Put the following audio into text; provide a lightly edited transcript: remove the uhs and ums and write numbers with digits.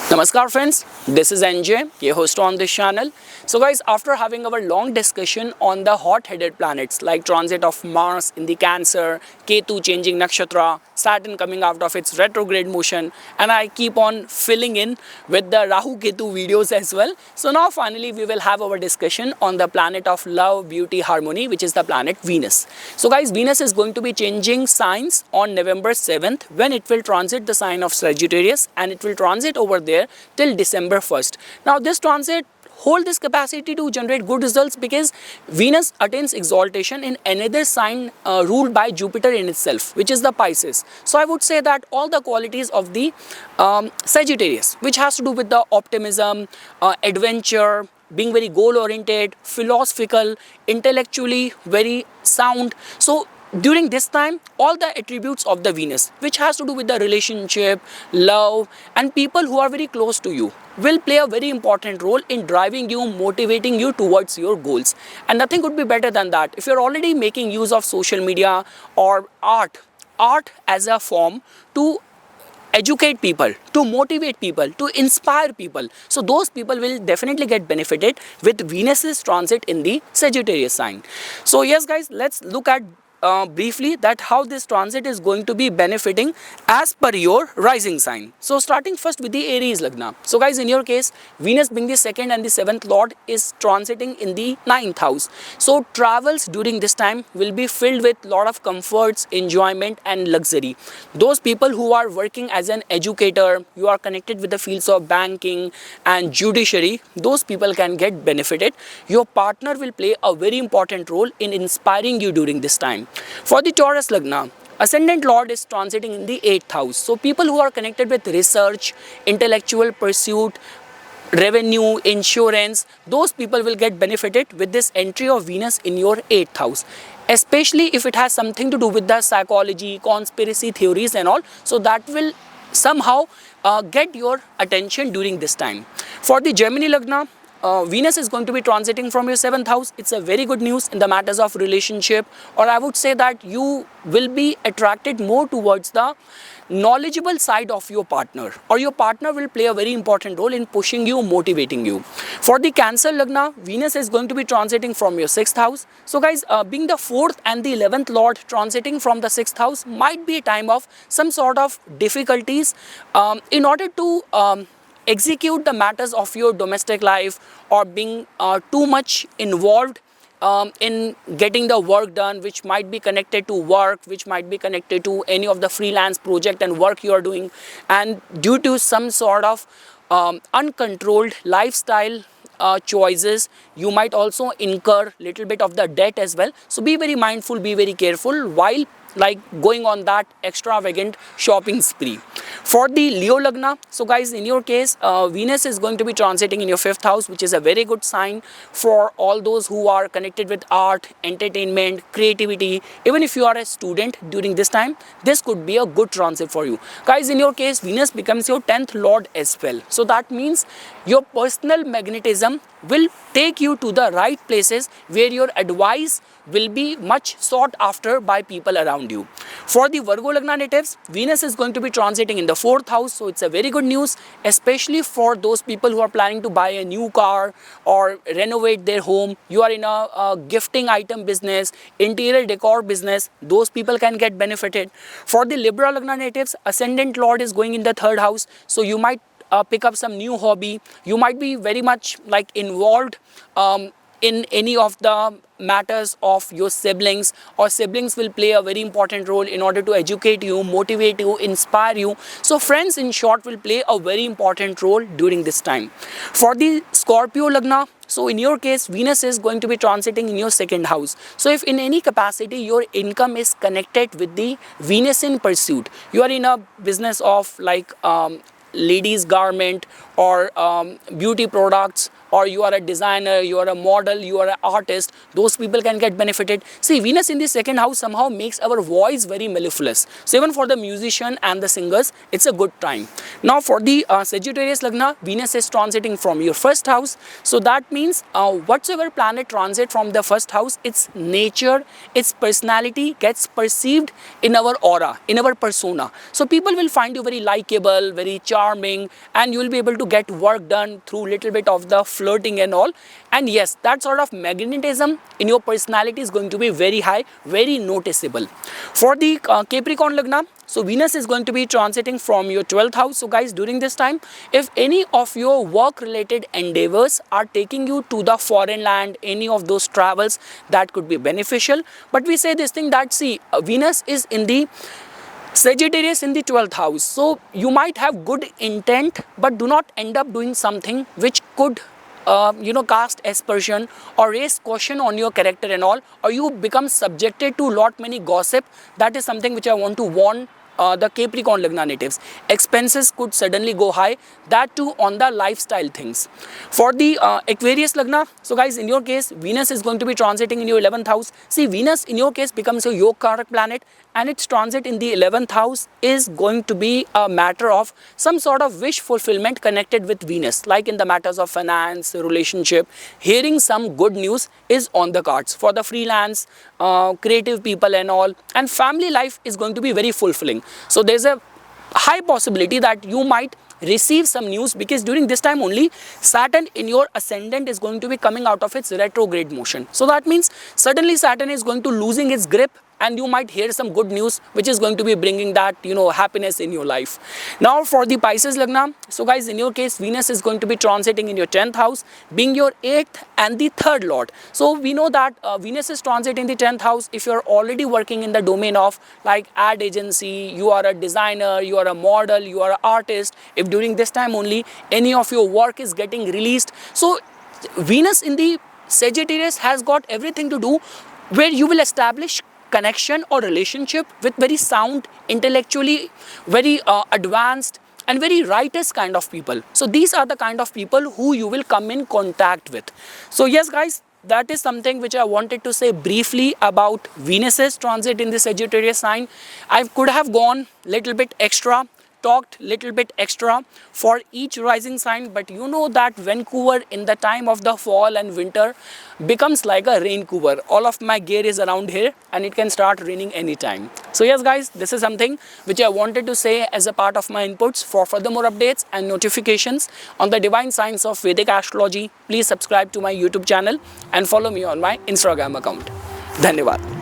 Namaskar friends, this is NJ, your host on this channel. So guys, after having our long discussion on the hot-headed planets like transit of Mars in the Cancer, Ketu changing nakshatra, Saturn coming out of its retrograde motion, and I keep on filling in with the Rahu Ketu videos as well. So now finally we will have our discussion on the planet of love, beauty, harmony, which is the planet Venus. So guys, Venus is going to be changing signs on November 7th when it will transit the sign of Sagittarius, and it will transit over there till December 1st. Now this transit hold this capacity to generate good results because Venus attains exaltation in another sign ruled by Jupiter in itself, which is the Pisces. So I would say that all the qualities of the Sagittarius, which has to do with the optimism, adventure, being very goal oriented, philosophical, intellectually very sound. So during this time, all the attributes of the Venus, which has to do with the relationship, love, and people who are very close to you, will play a very important role in driving you, motivating you towards your goals. And nothing could be better than that. If you're already making use of social media or art as a form to educate people, to motivate people, to inspire people, so those people will definitely get benefited with Venus's transit in the Sagittarius sign. So yes guys, let's look at briefly that how this transit is going to be benefiting as per your rising sign. So starting first with the Aries Lagna. So guys, in your case, Venus being the second and the seventh lord is transiting in the ninth house. So travels during this time will be filled with lot of comforts, enjoyment and luxury. Those people who are working as an educator, you are connected with the fields of banking and judiciary, those people can get benefited. Your partner will play a very important role in inspiring you during this time. For the Taurus Lagna, Ascendant Lord is transiting in the 8th house. So people who are connected with research, intellectual pursuit, revenue, insurance, those people will get benefited with this entry of Venus in your 8th house. Especially if it has something to do with the psychology, conspiracy theories and all. So that will somehow get your attention during this time. For the Gemini Lagna, Venus is going to be transiting from your 7th house. It's a very good news in the matters of relationship, or I would say that you will be attracted more towards the knowledgeable side of your partner, or your partner will play a very important role in pushing you, motivating you. For the Cancer Lagna, Venus is going to be transiting from your 6th house. So guys, being the 4th and the 11th lord transiting from the 6th house might be a time of some sort of difficulties in order to execute the matters of your domestic life, or being too much involved in getting the work done, which might be connected to work, which might be connected to any of the freelance project and work you are doing, and due to some sort of uncontrolled lifestyle choices, you might also incur little bit of the debt as well. So be very mindful, be very careful while going on that extravagant shopping spree. For the Leo Lagna, so guys, in your case, Venus is going to be transiting in your 5th house, which is a very good sign for all those who are connected with art, entertainment, creativity. Even if you are a student during this time, this could be a good transit for you. Guys, in your case, Venus becomes your 10th lord as well. So that means your personal magnetism will take you to the right places where your advice will be much sought after by people around you. For the Virgo Lagna natives, Venus is going to be transiting in the 4th house, so it's a very good news, especially for those people who are planning to buy a new car or renovate their home. You are in a gifting item business, interior decor business, those people can get benefited. For the Libra Lagna natives, Ascendant Lord is going in the 3rd house, so you might pick up some new hobby. You might be very much involved in any of the matters of your siblings, or siblings will play a very important role in order to educate you, motivate you, inspire you. So friends, in short, will play a very important role during this time. For the Scorpio Lagna, so in your case, Venus is going to be transiting in your 2nd house. So if in any capacity your income is connected with the Venus in pursuit, you are in a business of ladies garment or beauty products, or you are a designer, you are a model, you are an artist, those people can get benefited. See, Venus in the second house somehow makes our voice very mellifluous. So even for the musician and the singers, it's a good time. Now for the Sagittarius Lagna, Venus is transiting from your first house. So that means whatsoever planet transit from the first house, its nature, its personality gets perceived in our aura, in our persona. So people will find you very likable, very charming, and you will be able to get work done through little bit of the flirting and all. And yes, that sort of magnetism in your personality is going to be very high, very noticeable. For the Capricorn Lagna, so Venus is going to be transiting from your 12th house. So guys, during this time, if any of your work related endeavors are taking you to the foreign land, any of those travels, that could be beneficial. But we say this thing that, see, Venus is in the Sagittarius in the 12th house. So you might have good intent, but do not end up doing something which could cast aspersion or raise question on your character and all, or you become subjected to lot many gossip. That is something which I want to warn the Capricorn Lagna natives. Expenses could suddenly go high, that too on the lifestyle things. For the Aquarius Lagna, so guys, in your case, Venus is going to be transiting in your 11th house. See, Venus in your case becomes a yoga planet, and its transit in the 11th house is going to be a matter of some sort of wish fulfillment connected with Venus, like in the matters of finance, relationship. Hearing some good news is on the cards for the freelance, creative people and all, and family life is going to be very fulfilling. So there's a high possibility that you might receive some news, because during this time only Saturn in your ascendant is going to be coming out of its retrograde motion. So that means suddenly Saturn is going to losing its grip, and you might hear some good news which is going to be bringing that happiness in your life. Now for the Pisces Lagna, so guys, in your case, Venus is going to be transiting in your 10th house, being your 8th and the 3rd lord. So we know that Venus is transiting in the 10th house. If you're already working in the domain of like ad agency, you are a designer, you are a model, you are an artist, if during this time only any of your work is getting released, so Venus in the Sagittarius has got everything to do where you will establish connection or relationship with very sound, intellectually very advanced and very righteous kind of people. So these are the kind of people who you will come in contact with. So yes guys, that is something which I wanted to say briefly about Venus's transit in the Sagittarius sign. I could have gone little bit extra, talked little bit extra for each rising sign, but you know that Vancouver in the time of the fall and winter becomes like a Raincouver. All of my gear is around here and it can start raining anytime. So yes guys, this is something which I wanted to say as a part of my inputs. For further more updates and notifications on the divine science of Vedic astrology, please subscribe to my YouTube channel and follow me on my Instagram account. Dhanyavad.